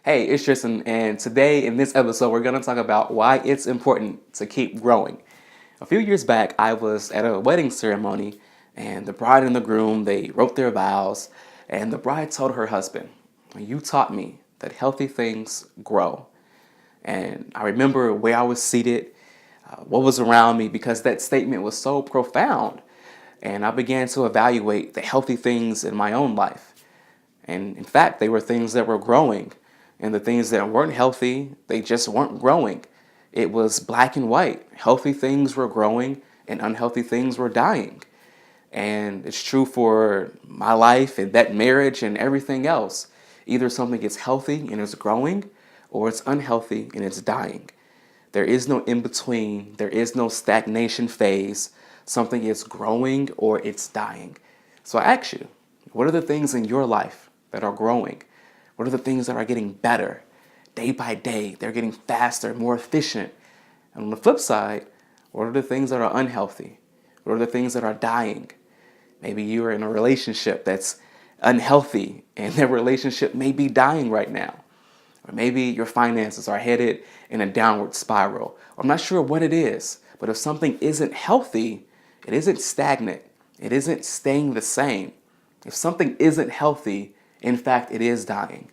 Hey, it's Tristan, and today in this episode, we're going to talk about why it's important to keep growing. A few years back, I was at a wedding ceremony, and the bride and the groom, they wrote their vows, and the bride told her husband, "You taught me that healthy things grow." And I remember where I was seated, what was around me, because that statement was so profound. And I began to evaluate the healthy things in my own life. And in fact, they were things that were growing. And the things that weren't healthy, they just weren't growing. It was black and white. Healthy things were growing and unhealthy things were dying. And it's true for my life and that marriage and everything else. Either something is healthy and it's growing, or it's unhealthy and it's dying. There is no in between. There is no stagnation phase. Something is growing or it's dying. So I ask you, what are the things in your life that are growing? What are the things that are getting better day by day? They're getting faster, more efficient. And on the flip side, what are the things that are unhealthy? What are the things that are dying? Maybe you're in a relationship that's unhealthy and that relationship may be dying right now. Or maybe your finances are headed in a downward spiral. I'm not sure what it is, but if something isn't healthy, it isn't stagnant. It isn't staying the same. If something isn't healthy, in fact, it is dying.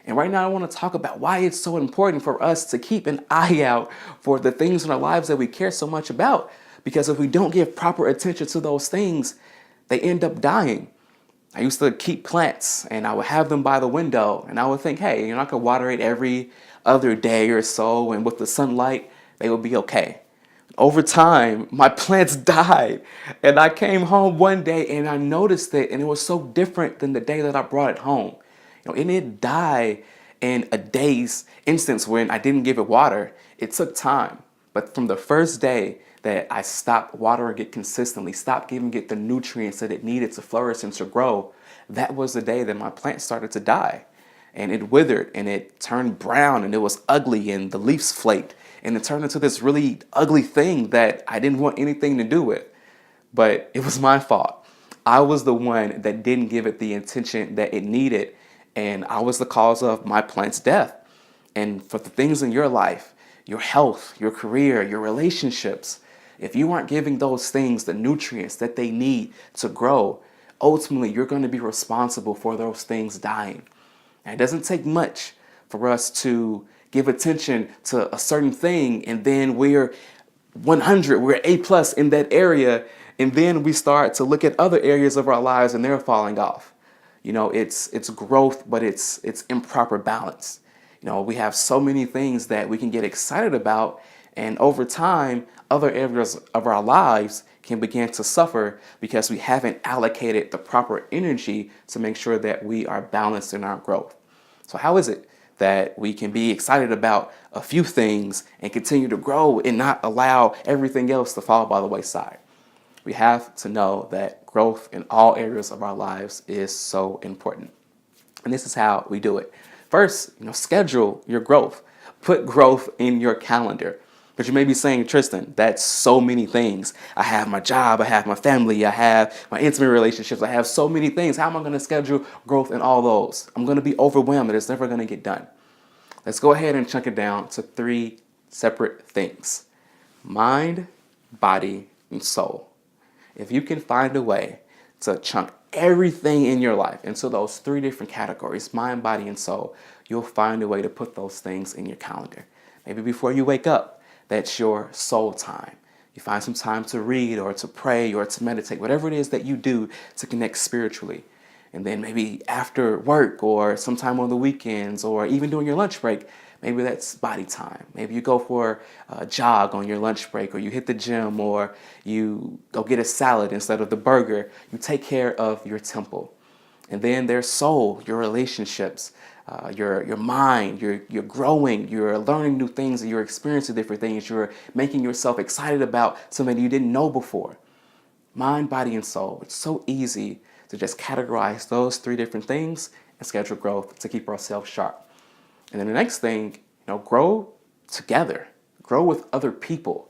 And right now, I want to talk about why it's so important for us to keep an eye out for the things in our lives that we care so much about. Because if we don't give proper attention to those things, they end up dying. I used to keep plants and I would have them by the window and I would think, hey, I could water it every other day or so, and with the sunlight, they would be okay. Over time, my plants died, and I came home one day and I noticed it, and it was so different than the day that I brought it home. And it died in a day's instance when I didn't give it water. It took time, but from the first day that I stopped watering it consistently, stopped giving it the nutrients that it needed to flourish and to grow, that was the day that my plant started to die. And it withered and it turned brown and it was ugly and the leaves flaked and it turned into this really ugly thing that I didn't want anything to do with. But it was my fault. I was the one that didn't give it the attention that it needed, and I was the cause of my plant's death. And for the things in your life, your health, your career, your relationships, if you aren't giving those things the nutrients that they need to grow, ultimately you're going to be responsible for those things dying. And it doesn't take much for us to give attention to a certain thing and then we're 100, we're A plus in that area, and then we start to look at other areas of our lives and they're falling off. It's growth, but it's improper balance. We have so many things that we can get excited about, and over time, other areas of our lives can begin to suffer because we haven't allocated the proper energy to make sure that we are balanced in our growth. So how is it that we can be excited about a few things and continue to grow and not allow everything else to fall by the wayside? We have to know that growth in all areas of our lives is so important. And this is how we do it. First, schedule your growth. Put growth in your calendar. But you may be saying, Tristan, that's so many things. I have my job, I have my family, I have my intimate relationships, I have so many things. How am I going to schedule growth in all those? I'm going to be overwhelmed and it's never going to get done. Let's go ahead and chunk it down to 3 separate things: mind, body, and soul. If you can find a way to chunk everything in your life into those 3 different categories, mind, body, and soul, you'll find a way to put those things in your calendar. Maybe before you wake up, that's your soul time. You find some time to read or to pray or to meditate, whatever it is that you do to connect spiritually. And then maybe after work or sometime on the weekends or even during your lunch break, maybe that's body time. Maybe you go for a jog on your lunch break, or you hit the gym, or you go get a salad instead of the burger. You take care of your temple. And then there's soul, your relationships, your mind. You're growing, you're learning new things, and you're experiencing different things. You're making yourself excited about something you didn't know before. Mind, body, and soul. It's so easy to just categorize those 3 different things and schedule growth to keep ourselves sharp. And then the next thing, grow together. Grow with other people.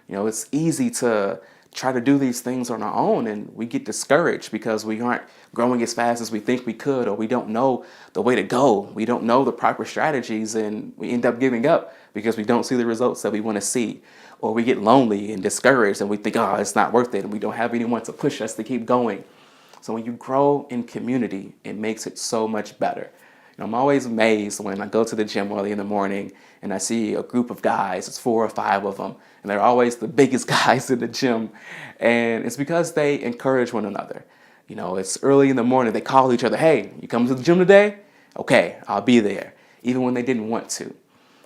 It's easy to try to do these things on our own and we get discouraged because we aren't growing as fast as we think we could, or we don't know the way to go. We don't know the proper strategies, and we end up giving up because we don't see the results that we want to see. Or we get lonely and discouraged and we think, oh, it's not worth it. And we don't have anyone to push us to keep going. So when you grow in community, it makes it so much better. I'm always amazed when I go to the gym early in the morning and I see a group of guys, it's 4 or 5 of them, and they're always the biggest guys in the gym. And it's because they encourage one another. It's early in the morning, they call each other, hey, you coming to the gym today? Okay, I'll be there, even when they didn't want to.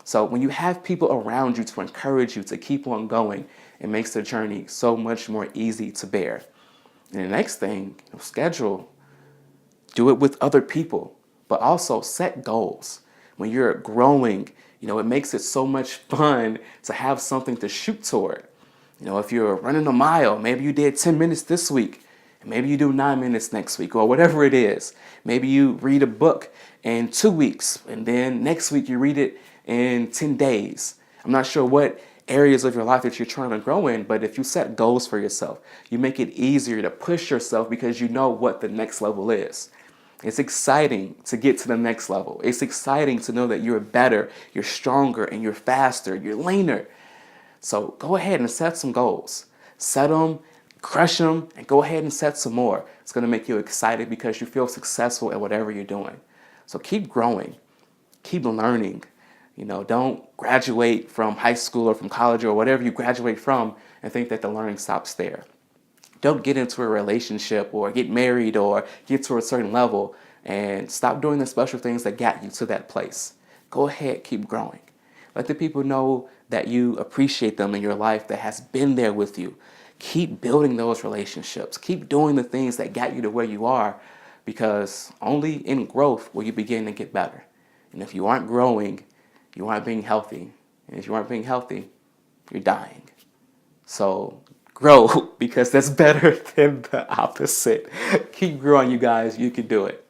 So when you have people around you to encourage you to keep on going, it makes the journey so much more easy to bear. And the next thing, schedule, do it with other people. But also set goals. When you're growing, it makes it so much fun to have something to shoot toward. If you're running a mile, maybe you did 10 minutes this week, and maybe you do 9 minutes next week, or whatever it is. Maybe you read a book in 2 weeks, and then next week you read it in 10 days. I'm not sure what areas of your life that you're trying to grow in, but if you set goals for yourself, you make it easier to push yourself because you know what the next level is. It's exciting to get to the next level. It's exciting to know that you're better, you're stronger, and you're faster, you're leaner. So go ahead and set some goals. Set them, crush them, and go ahead and set some more. It's going to make you excited because you feel successful at whatever you're doing. So keep growing, keep learning. Don't graduate from high school or from college or whatever you graduate from and think that the learning stops there. Don't get into a relationship or get married or get to a certain level and stop doing the special things that got you to that place. Go ahead, keep growing. Let the people know that you appreciate them in your life that has been there with you. Keep building those relationships. Keep doing the things that got you to where you are, because only in growth will you begin to get better. And if you aren't growing, you aren't being healthy. And if you aren't being healthy, you're dying. So grow, because that's better than the opposite. Keep growing, you guys. You can do it.